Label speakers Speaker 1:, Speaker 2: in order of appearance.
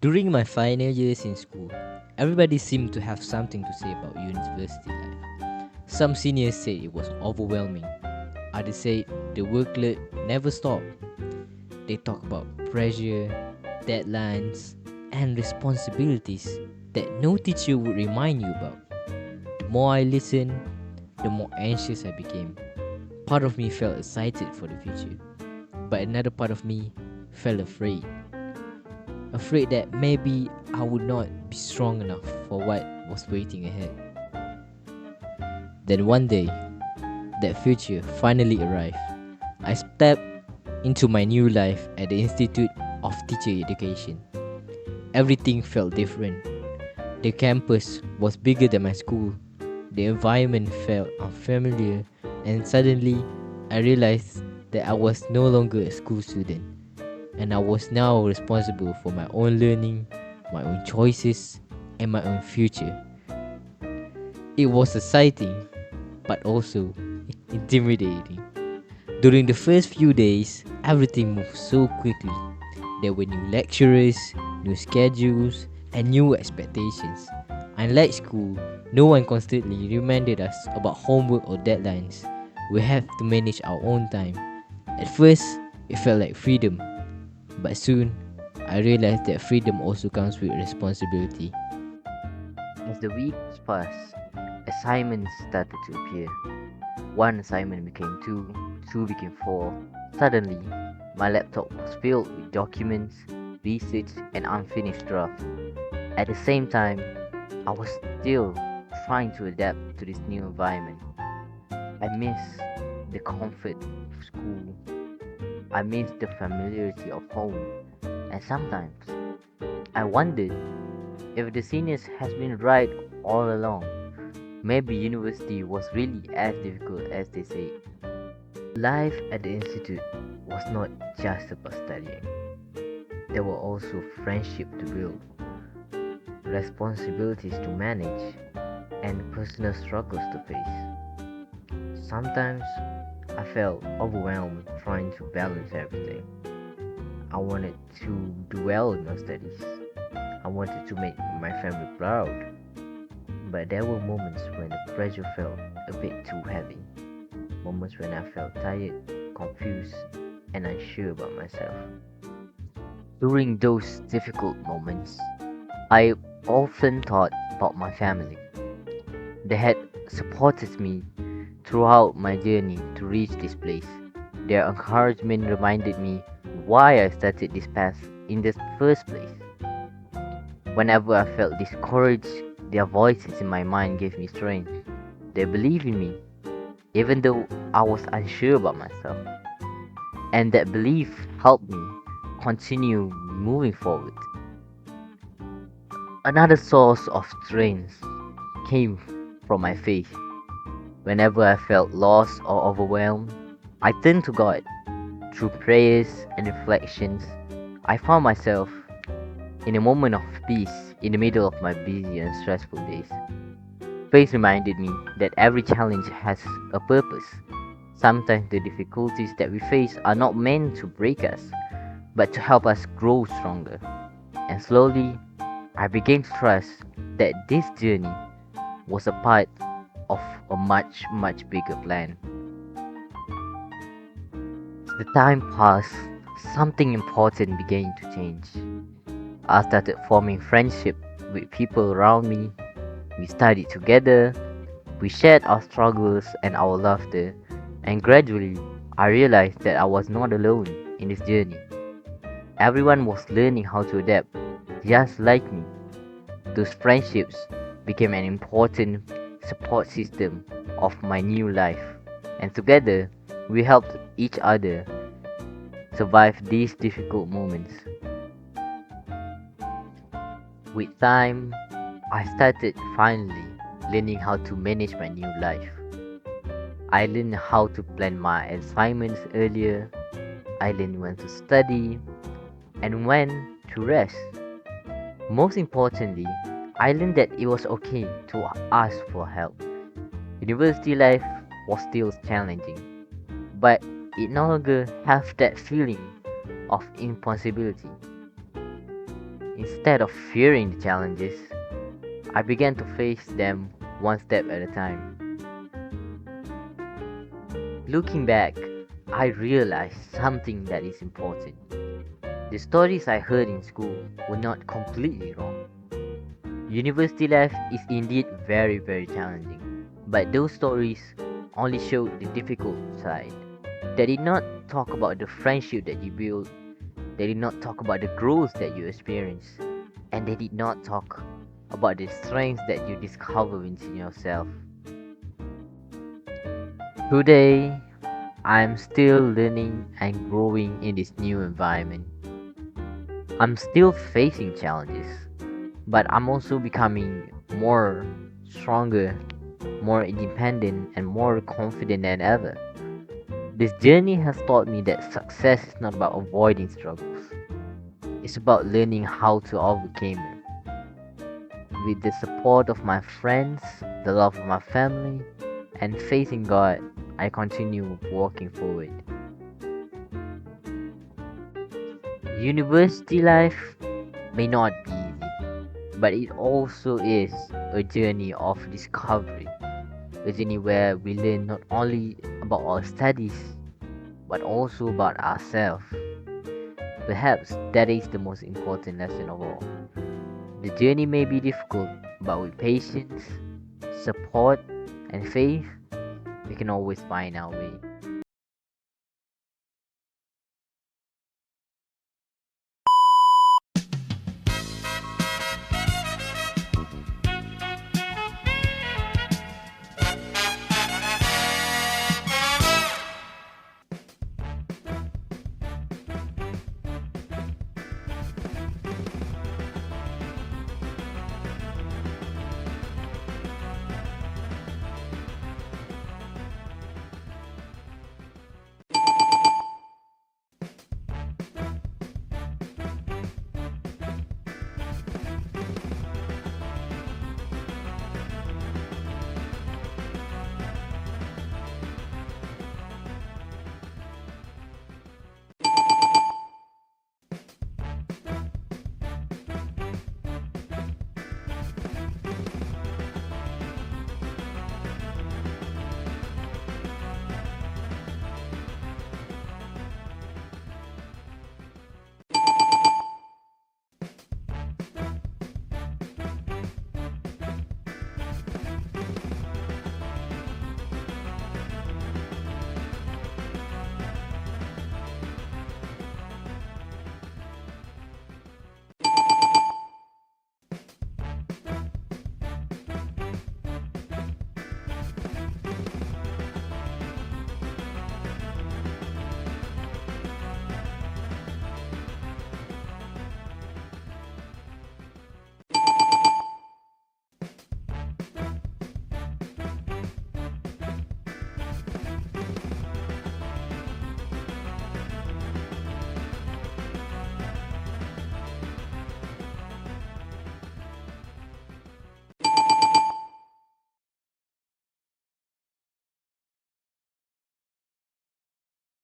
Speaker 1: During my final years in school, everybody seemed to have something to say about university life. Some seniors said it was overwhelming, others said the workload never stopped. They talk about pressure, deadlines, and responsibilities that no teacher would remind you about. The more I listened, the more anxious I became. Part of me felt excited for the future, but another part of me felt afraid. Afraid that maybe I would not be strong enough for what was waiting ahead. Then one day, that future finally arrived. I stepped into my new life at the Institute of Teacher Education. Everything felt different. The campus was bigger than my school. The environment felt unfamiliar, and suddenly I realized that I was no longer a school student, and I was now responsible for my own learning, my own choices, and my own future. It was exciting, but also intimidating. During the first few days, everything moved so quickly. There were new lecturers, new schedules, and new expectations. Unlike school, no one constantly reminded us about homework or deadlines. We have to manage our own time. At first, it felt like freedom, but soon, I realized that freedom also comes with responsibility.
Speaker 2: As the weeks passed, assignments started to appear. One assignment became two, two became four. Suddenly, my laptop was filled with documents, research, and unfinished drafts. At the same time, I was still trying to adapt to this new environment. I miss the comfort of school. I miss the familiarity of home. And sometimes I wondered if the seniors has been right all along. Maybe university was really as difficult as they say. Life at the institute was not just about studying. There were also friendship to build, responsibilities to manage, and personal struggles to face. Sometimes I felt overwhelmed trying to balance everything. I wanted to do well in my studies. I wanted to make my family proud. But there were moments when the pressure felt a bit too heavy. Moments when I felt tired, confused, and unsure about myself. During those difficult moments, I often thought about my family. They had supported me throughout my journey to reach this place. Their encouragement reminded me why I started this path in the first place. Whenever I felt discouraged, their voices in my mind gave me strength. They believed in me, even though I was unsure about myself. And that belief helped me continue moving forward. Another source of strength came from my faith. Whenever I felt lost or overwhelmed, I turned to God. Through prayers and reflections, I found myself in a moment of peace in the middle of my busy and stressful days. Faith reminded me that every challenge has a purpose. Sometimes the difficulties that we face are not meant to break us, but to help us grow stronger. And slowly, I began to trust that this journey was a part of a much, much bigger plan. As the time passed, something important began to change. I started forming friendship with people around me. We studied together, we shared our struggles and our laughter, and gradually I realized that I was not alone in this journey. Everyone was learning how to adapt, just like me. Those friendships became an important support system of my new life, and together we helped each other survive these difficult moments. With time, I started finally learning how to manage my new life. I learned how to plan my assignments earlier. I learned when to study and when to rest. Most importantly, I learned that it was okay to ask for help. University life was still challenging, but it no longer have that feeling of impossibility. Instead of fearing the challenges, I began to face them one step at a time. Looking back, I realized something that is important. The stories I heard in school were not completely wrong. University life is indeed very, very challenging, but those stories only showed the difficult side. They did not talk about the friendship that you build, they did not talk about the growth that you experience, and they did not talk about the strengths that you discover within yourself. Today, I am still learning and growing in this new environment. I'm still facing challenges, but I'm also becoming more stronger, more independent, and more confident than ever. This journey has taught me that success is not about avoiding struggles, it's about learning how to overcome them. With the support of my friends, the love of my family, and faith in God, I continue walking forward. University life may not be easy, but it also is a journey of discovery, a journey where we learn not only about our studies, but also about ourselves. Perhaps that is the most important lesson of all. The journey may be difficult, but with patience, support, and faith, we can always find our way.